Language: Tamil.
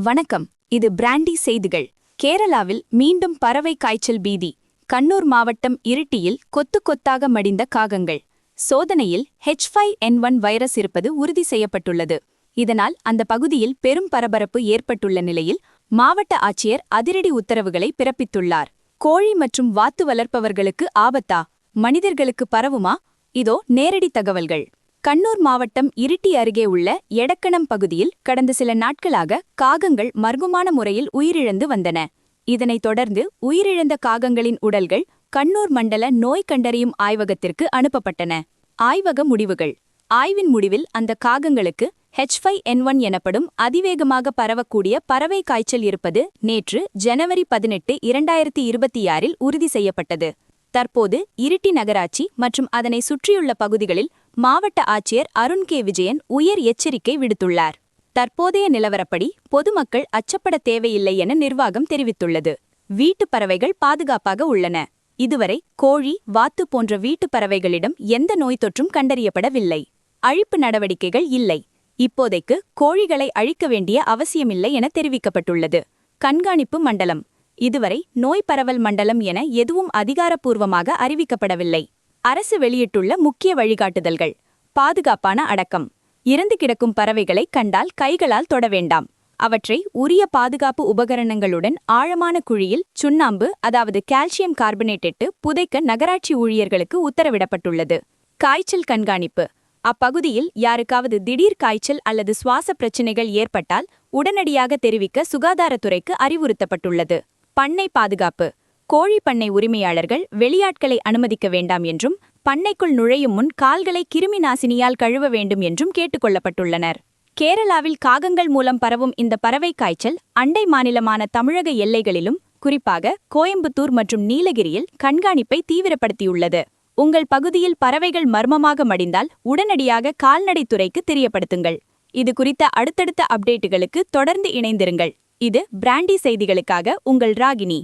வணக்கம். இது பிராண்டி செய்திகள். கேரளாவில் மீண்டும் பறவை காய்ச்சல் பீதி. கண்ணூர் மாவட்டம் இரிட்டியில் கொத்து கொத்தாக மடிந்த காகங்கள். சோதனையில் H5N1 வைரஸ் இருப்பது உறுதி செய்யப்பட்டுள்ளது. இதனால் அந்த பகுதியில் பெரும் பரபரப்பு ஏற்பட்டுள்ள நிலையில் மாவட்ட ஆட்சியர் அதிரடி உத்தரவுகளை பிறப்பித்துள்ளார். கோழி மற்றும் வாத்து வளர்ப்பவர்களுக்கு ஆபத்தா? மனிதர்களுக்கு பரவுமா? இதோ நேரடி தகவல்கள். கண்ணூர் மாவட்டம் இரிட்டி அருகே உள்ள எடக்கணம் பகுதியில் கடந்த சில நாட்களாக காகங்கள் மர்மமான முறையில் உயிரிழந்து வந்தன. இதனைத் தொடர்ந்து உயிரிழந்த காகங்களின் உடல்கள் கண்ணூர் மண்டல நோய் கண்டறியும் ஆய்வகத்திற்கு அனுப்பப்பட்டன. ஆய்வக முடிவுகள். ஆய்வின் முடிவில் அந்த காகங்களுக்கு H5N1 எனப்படும் அதிவேகமாக பரவக்கூடிய பறவை காய்ச்சல் இருப்பது நேற்று ஜனவரி 18, 2026 உறுதி செய்யப்பட்டது. தற்போது இரிட்டி நகராட்சி மற்றும் அதனை சுற்றியுள்ள பகுதிகளில் மாவட்ட ஆட்சியர் அருண் கே. விஜயன் உயர் எச்சரிக்கை விடுத்துள்ளார். தற்போதைய நிலவரப்படி பொதுமக்கள் அச்சப்பட தேவையில்லை என நிர்வாகம் தெரிவித்துள்ளது. வீட்டுப் பறவைகள் பாதுகாப்பாக உள்ளன. இதுவரை கோழி, வாத்து போன்ற வீட்டுப் பறவைகளிடம் எந்த நோய் தொற்றும் கண்டறியப்படவில்லை. அழிப்பு நடவடிக்கைகள் இல்லை. இப்போதைக்கு கோழிகளை அழிக்க வேண்டிய அவசியமில்லை என தெரிவிக்கப்பட்டுள்ளது. கண்காணிப்பு மண்டலம். இதுவரை நோய் பரவல் மண்டலம் என எதுவும் அதிகாரப்பூர்வமாக அறிவிக்கப்படவில்லை. அரசு வெளியிட்டுள்ள முக்கிய வழிகாட்டுதல்கள். பாதுகாப்பான அடக்கம். இறந்து கிடக்கும் பறவைகளை கண்டால் கைகளால் தொட வேண்டாம். அவற்றை உரிய பாதுகாப்பு உபகரணங்களுடன் ஆழமான குழியில் சுண்ணாம்பு, அதாவது கால்சியம் கார்பனேட் இட்டு புதைக்க நகராட்சி ஊழியர்களுக்கு உத்தரவிடப்பட்டுள்ளது. காய்ச்சல் கண்காணிப்பு. அப்பகுதியில் யாருக்காவது திடீர் காய்ச்சல் அல்லது சுவாச பிரச்சினைகள் ஏற்பட்டால் உடனடியாக தெரிவிக்க சுகாதாரத்துறைக்கு அறிவுறுத்தப்பட்டுள்ளது. பண்ணை பாதுகாப்பு. கோழி பண்ணை உரிமையாளர்கள் வெளியாட்களை அனுமதிக்க வேண்டாம் என்றும் பண்ணைக்குள் நுழையும் முன் கால்களை கிருமி நாசினியால் கழுவ வேண்டும் என்றும் கேட்டுக்கொள்ளப்பட்டுள்ளனர். கேரளாவில் காகங்கள் மூலம் பரவும் இந்த பறவை காய்ச்சல் அண்டை மாநிலமான தமிழக எல்லைகளிலும் குறிப்பாக கோயம்புத்தூர் மற்றும் நீலகிரியில் கண்காணிப்பை தீவிரப்படுத்தியுள்ளது. உங்கள் பகுதியில் பறவைகள் மர்மமாக மடிந்தால் உடனடியாக கால்நடைத்துறைக்கு தெரியப்படுத்துங்கள். இது குறித்த அடுத்தடுத்த அப்டேட்டுகளுக்கு தொடர்ந்து இணைந்திருங்கள். இது பிராண்டி செய்திகளுக்காக உங்கள் ராகினி.